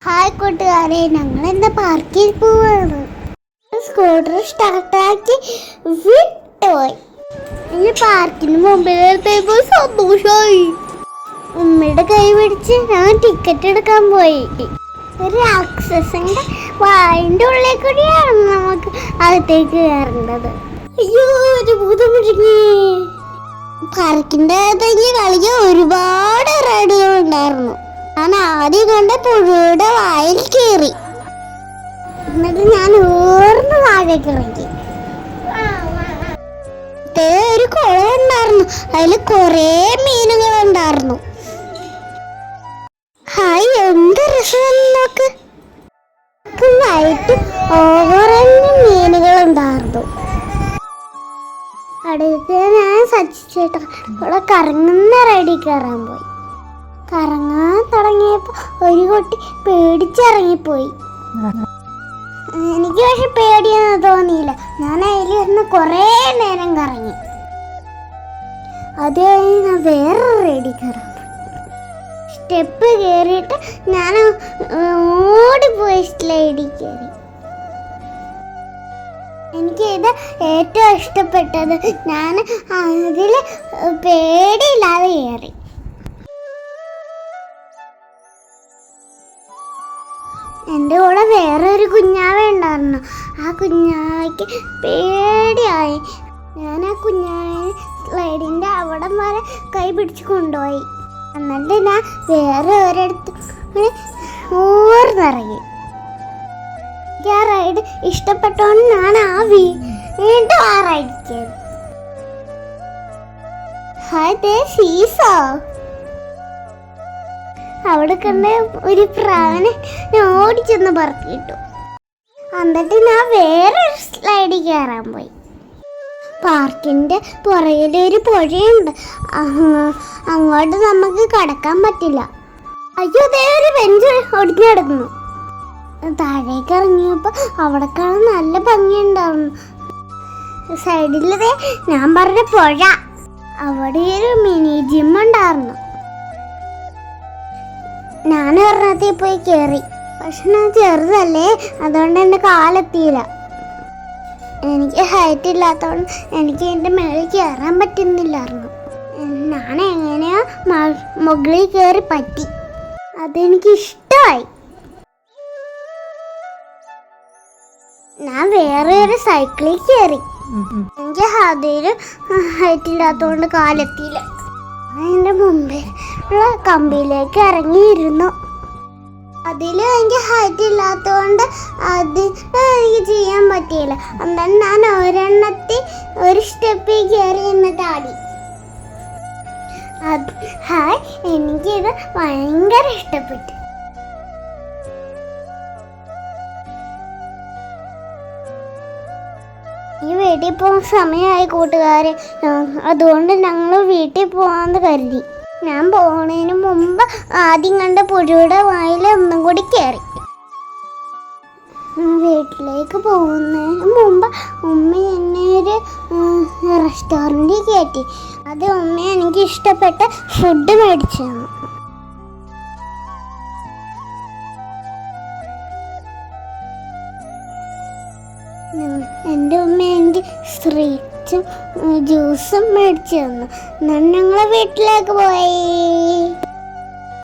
Hi കൂട്ടുകാരെ, ഞങ്ങൾ ഇന്ന് പാർക്കിൽ പോവാണ്. സ്കൂട്ടർ സ്റ്റാർട്ടാക്കി വിട്ടുപോയി. ഇനി പാർക്കിന് മുമ്പിലെത്തിയപ്പോൾ സന്തോഷമായി. ഉമ്മയുടെ കൈ പിടിച്ച് ഞാൻ ടിക്കറ്റ് എടുക്കാൻ പോയി. ഒരു രാക്ഷസന്റെ വായിന്റെ ഉള്ളിൽ കൂടിയാണ് നമുക്ക് അകത്തേക്ക് കയറേണ്ടത്. അയ്യോ, ഒരു ഭൂതം മുഴുങ്ങി. പാർക്കിന്റെ അകത്തേക്ക് കളിക്കാൻ ഒരുപാട് റൈഡുകൾ ഉണ്ടായിരുന്നു. ഞാൻ ആദ്യം കണ്ട പുഴയുടെ വായിൽ കയറി. എന്നിട്ട് ഞാൻ ഊർന്ന് താഴേക്ക് ഇറങ്ങി. ഒരു കുളം ഉണ്ടായിരുന്നു, അതിൽ കുറേ മീനുകൾ ഉണ്ടായിരുന്നു. ഹായ്, എന്ത് രസം നോക്ക്. വൈറ്റ് ഓറഞ്ച് മീനുകൾ ഉണ്ടായിരുന്നു. അടുത്ത് ഞാൻ സച്ചിച്ചേട്ടാ ഇവിടെ കറങ്ങുന്ന റൈഡിൽ കയറാൻ പോയി. കറങ്ങാൻ തുടങ്ങിയപ്പോൾ ഒരു കുട്ടി പേടിച്ചിറങ്ങിപ്പോയി. എനിക്ക് പക്ഷെ പേടിയൊന്നും തോന്നിയില്ല. ഞാൻ അതിൽ ഇരുന്ന് കുറേ നേരം കറങ്ങി. അത് കഴിഞ്ഞ് ഞാൻ വേറെ റൈഡിൽ കയറാൻ പോയി. സ്റ്റെപ്പ് കയറിയിട്ട് ഞാൻ ഓടിപ്പോയി സ്ലൈഡിൽ കയറി. എനിക്ക് ഇത് ഏറ്റവും ഇഷ്ടപ്പെട്ടത്. ഞാൻ അതിൽ പേടിയില്ലാതെ കയറി. എൻ്റെ കൂടെ വേറെ ഒരു കുഞ്ഞാവ ഉണ്ടായിരുന്നു. ആ കുഞ്ഞാവയ്ക്ക് പേടിയായി. ഞാൻ ആ കുഞ്ഞാവയെ സ്ലൈഡിൻ്റെ അവിടം വരെ കൈ പിടിച്ച് കൊണ്ടുപോയി. എന്നിട്ട് ഞാൻ വേറെ ഒരിടത്ത് ഊർന്നിറങ്ങി. എനിക്ക് ആ റൈഡ് ഇഷ്ടപ്പെട്ടോണ്ട് ഞാൻ വീണ്ടും ആ റൈഡ് ചെയ്തു. Hi, seesaw. അവിടെ കണ്ട് ഒരു പ്രാവിനെ ഞാൻ ഓടിച്ചെന്ന് പറക്കിട്ടു. എന്നിട്ട് ഞാൻ വേറൊരു സ്ലൈഡിൽ കയറാൻ പോയി. പാർക്കിൻ്റെ പുറകിലൊരു പുഴയുണ്ട്. അങ്ങോട്ട് നമുക്ക് കടക്കാൻ പറ്റില്ല. അയ്യോ, അതേ ഒരു ബെഞ്ച് ഒടിഞ്ഞു കിടക്കുന്നു. താഴേക്ക് ഇറങ്ങിയപ്പോൾ അവിടെ കാണാൻ നല്ല ഭംഗിയുണ്ടായിരുന്നു. സൈഡിലതേ ഞാൻ പറഞ്ഞ പുഴ. അവിടെ ഒരു മിനി ജിം ഉണ്ടായിരുന്നു. ഞാൻ ഒരെണ്ണത്തിൽ പോയി കയറി. പക്ഷെ ഞാൻ ചെറുതല്ലേ, അതുകൊണ്ട് എൻ്റെ കാലെത്തിയില്ല. എനിക്ക് ഹൈറ്റ് ഇല്ലാത്തതുകൊണ്ട് എനിക്ക് എൻ്റെ മേളിൽ കയറാൻ പറ്റുന്നില്ലായിരുന്നു. ഞാൻ എങ്ങനെയോ മുകളിൽ കയറി പറ്റി. അതെനിക്ക് ഇഷ്ടമായി. ഞാൻ വേറെ ഒരു സൈക്കിളിൽ കയറി. എനിക്ക് അതിൽ ഹൈറ്റ് ഇല്ലാത്തതുകൊണ്ട് കാലെത്തിയില്ല. അതിൻ്റെ മുമ്പിൽ ഉള്ള കമ്പിയിലേക്ക് ഇറങ്ങിയിരുന്നു. അതിൽ എനിക്ക് ഹൈറ്റ് ഇല്ലാത്തതുകൊണ്ട് അത് എനിക്ക് ചെയ്യാൻ പറ്റിയില്ല. എന്നാലും ഞാൻ ഒരെണ്ണത്തിൽ ഒരു സ്റ്റെപ്പിൽ കയറി എന്നിട്ട് ആടി. ഹായ്, എനിക്കിത് ഭയങ്കര ഇഷ്ടപ്പെട്ടു. ഈ വീട്ടിൽ പോകാൻ സമയമായി കൂട്ടുകാരെ. അതുകൊണ്ട് ഞങ്ങൾ വീട്ടിൽ പോകാമെന്ന് കരുതി. ഞാൻ പോണതിന് മുമ്പ് ആദ്യം കണ്ട പുഴയുടെ വായിൽ ഒന്നും കൂടി കയറി. വീട്ടിലേക്ക് പോകുന്നതിന് മുമ്പ് ഉമ്മ എന്നെ ഒരു റെസ്റ്റോറൻറ്റിൽ കയറ്റി. അത് ഉമ്മ എനിക്ക് ഇഷ്ടപ്പെട്ട ഫുഡ് മേടിച്ചു തന്നു. എൻ്റെ ഉമ്മ എനിക്ക് സ്ട്രീറ്റും ജ്യൂസും മേടിച്ചു തന്നു. ഞങ്ങൾ വീട്ടിലേക്ക് പോയി.